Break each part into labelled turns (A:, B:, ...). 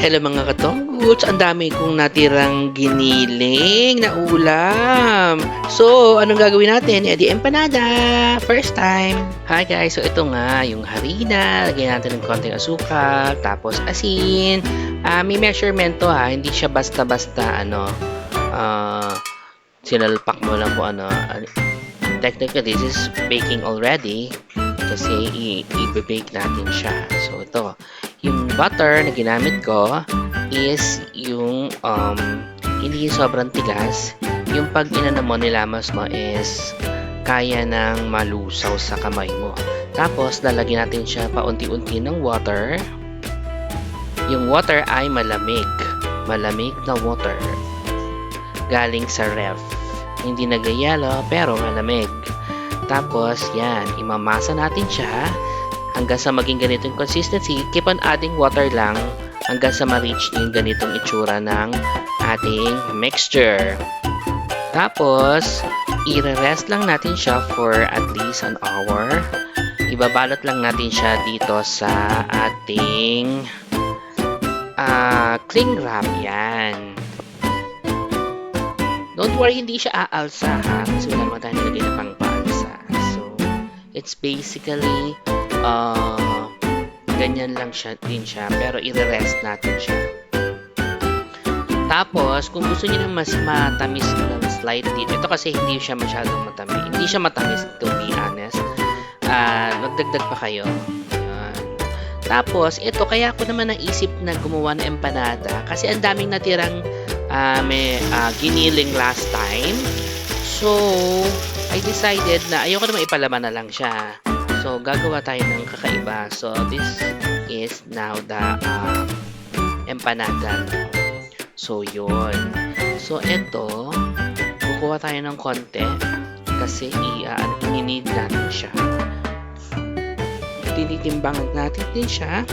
A: Hello mga katonggots, ang dami kong natirang giniling na ulam. So, anong gagawin natin? Di empanada! First time! Hi guys, so ito nga yung harina. Lagyan natin ng konting asukal, tapos asin. May measurement to ha, hindi siya basta-basta sinalpak mo lang po Technically, this is baking already kasi i-bake natin siya. So, ito. Yung butter na ginamit ko is yung hindi sobrang tigas. Yung pag inano mo, nilamas mo is kaya ng malusaw sa kamay mo. Tapos, lalagyan natin siya paunti-unti ng water. Yung water ay malamig. Malamig na water. Galing sa ref. Hindi nagayalo, pero malamig. Tapos, yan. Imamasa natin siya hanggang sa maging ganitong consistency. Keep on adding water lang hanggang sa ma-reach yung ganitong itsura ng ating mixture. Tapos, i-rest lang natin siya for at least an hour. Ibabalot lang natin siya dito sa ating cling wrap. Yan. Don't worry, hindi siya aalsa ha. Kasi wala naman tayo nilagay na pang paalsa. So, it's basically ganyan lang din siya, pero i-rest natin siya. Tapos, kung gusto niyo ng mas matamis ng slightly, ito kasi hindi siya masyadong matamis. Hindi siya matamis, to be honest. Magdagdag pa kayo. Ayan. Tapos, ito, kaya ako naman naisip na gumawa ng empanada kasi ang daming natirang giniling last time. So, I decided na ayoko naman ipalaman na lang siya. So, gagawa tayo ng kakaiba. So, this is now the empanada. So, yun. So, ito, kukuha tayo ng konti kasi i-need natin siya. Tinitimbangan natin din siya.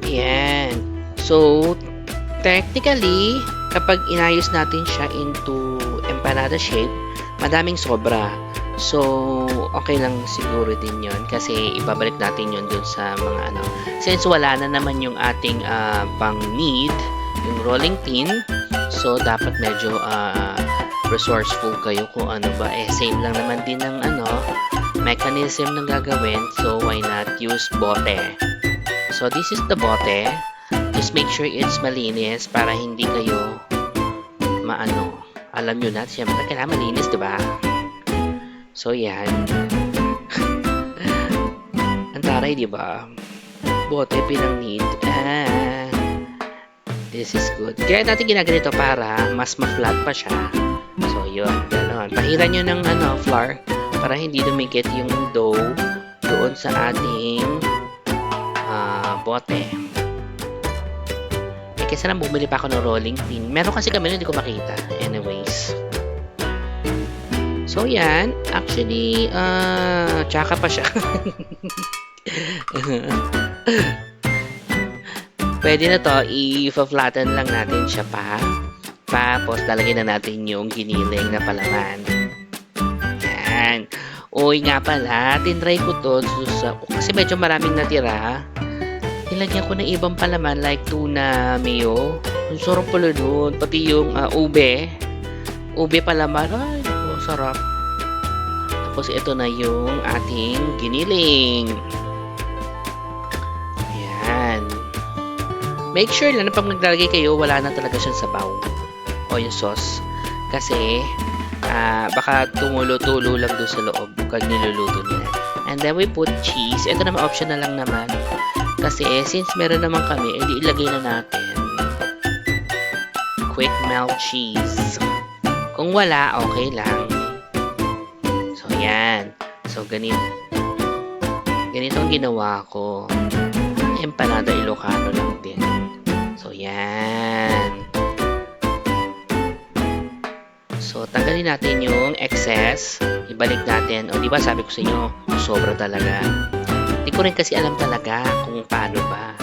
A: Yan. So, technically, kapag inayos natin siya into empanada shape, madaming sobra. So, okay lang siguro din yon kasi ibabalik natin yon dun sa mga Since wala na naman yung ating pang need, yung rolling pin, so dapat medyo resourceful kayo kung ano ba. Same lang naman din ng mechanism ng gagawin. So, why not use bote? So, this is the bote. Just make sure it's malinis para hindi kayo alam nyo na, siyempre kailangan malinis, diba? So, yan. Ang taray, diba? Bote, pinang need. This is good. Kaya natin ginaganito para mas ma-flat pa siya. So, yun. Ganon. Pahiran nyo ng flour para hindi dumikit yung dough doon sa ating bote. Kasi lang bumili pa ako ng rolling pin. Meron kasi kami hindi ko makita. Anyways. So, yan. Actually, tsaka pa siya. Pwede na to. I-flatten lang natin siya pa. Tapos, lalagyan na natin yung giniling na palaman. Yan. Uy, nga pala. Tinry ko to. Kasi medyo maraming natira. Nilagyan ko ng ibang palaman like tuna mayo. Ang sarap pala doon. Pati yung ube. Ube palaman. Ay, sarap. Tapos ito na yung ating giniling. Ayan. Make sure lang na pag naglalagay kayo, wala na talaga siyang sabaw. O yung sauce. Kasi, baka tumulo-tulo lang doon sa loob pag niluluto nila. And then we put cheese. Ito naman optional lang naman. Kasi since meron naman kami, edi ilagay na natin quick melt cheese. Kung wala, okay lang. So, yan. So, ganito ang ginawa ko. Empanada Ilocano lang din. So, yan. So, tanggalin natin yung excess. Ibalik natin. O, diba sabi ko sa inyo, sobra talaga. Hindi ko rin kasi alam talaga kung paano ba.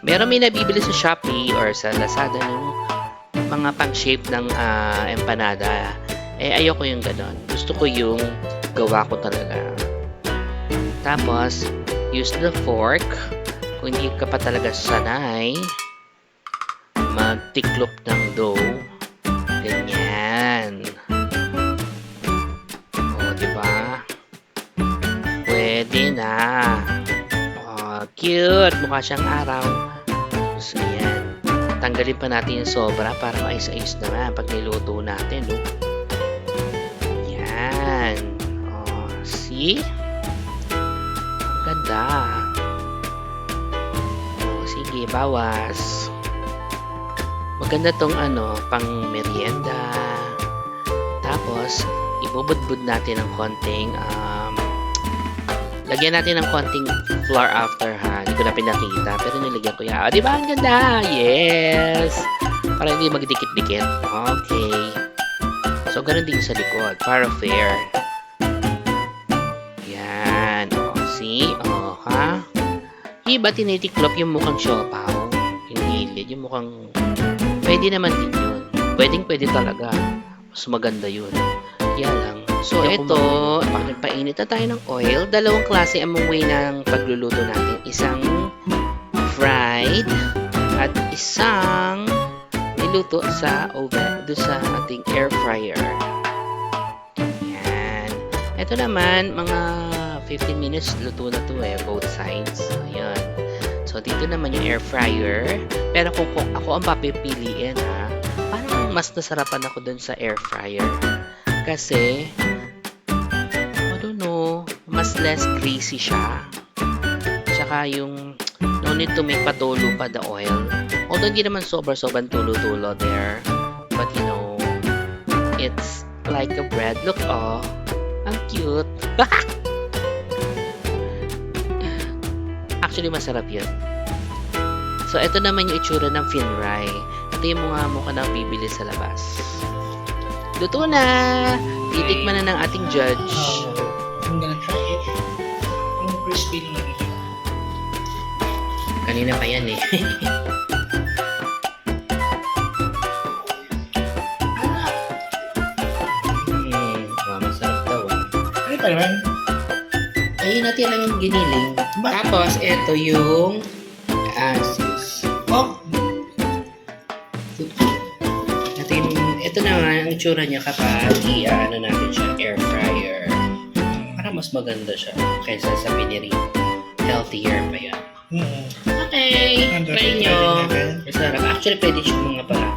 A: Meron may nabibili sa Shopee or sa Lazada ng mga pang-shape ng empanada. Ayoko yung ganon. Gusto ko yung gawa ko talaga. Tapos, use the fork. Kung kung hindi ka pa talaga sanay magtiklop ng dough, ganyan. O, diba? Pwede na. O, cute. Mukha siyang araw. So, ayan. Tanggalin pa natin yung sobra para maayos-ayos naman pag niluto natin, no? Yan. O, see? Ang ganda. O, sige, bawas. Maganda tong pang merienda. Tapos, ibubudbud natin ng konting, lagyan natin ng konting flour after, ha. Hindi ko na pinakita, pero nilagyan ko yan. Di ba? Ang ganda! Yes! Para hindi magdikit-dikit. Okay. So, ganun din sa likod. Para fair. Yan. O, see? O, ha? Iba tinitiklop yung mukhang siopaw. Yung gilid. Yung mukhang... Pwede naman din yun. Pwedeng-pwede talaga. Mas maganda yun. Kaya lang. So, ito, nagpainit na tayo ng oil. Dalawang klase ang way ng pagluluto natin. Isang fried at isang niluto sa oven, doon sa ating air fryer. Yan. Ito naman, mga 15 minutes luto na to both sides. Ayan. So, dito naman yung air fryer. Pero kung ako ang papipiliin, ha, parang mas nasarapan ako dun sa air fryer. Kasi, I don't know, mas less greasy siya. Tsaka yung, no need to make patulo pa the oil. Although hindi naman sobrang tulo-tulo there. But you know, it's like a bread. Look, oh, ang cute. Actually, masarap yun. So, ito naman yung itsura ng finray. Ito yung mga mukha na bibili sa labas. Luto na! Titikman na ng ating judge.
B: I'm gonna try it. Ang crispy na nito.
A: Kanina pa yan eh. Masarap daw ah.
B: Ano pa naman?
A: Ayun natin ang giniling. Tapos, ito yung sis.
B: Oh!
A: Ito naman, ang itsura niya kapag natin siya, air fryer. Para mas maganda siya kaysa sa piniri. Healthier pa yan. Okay, try nyo. Masarap. Actually, pwede siya mga para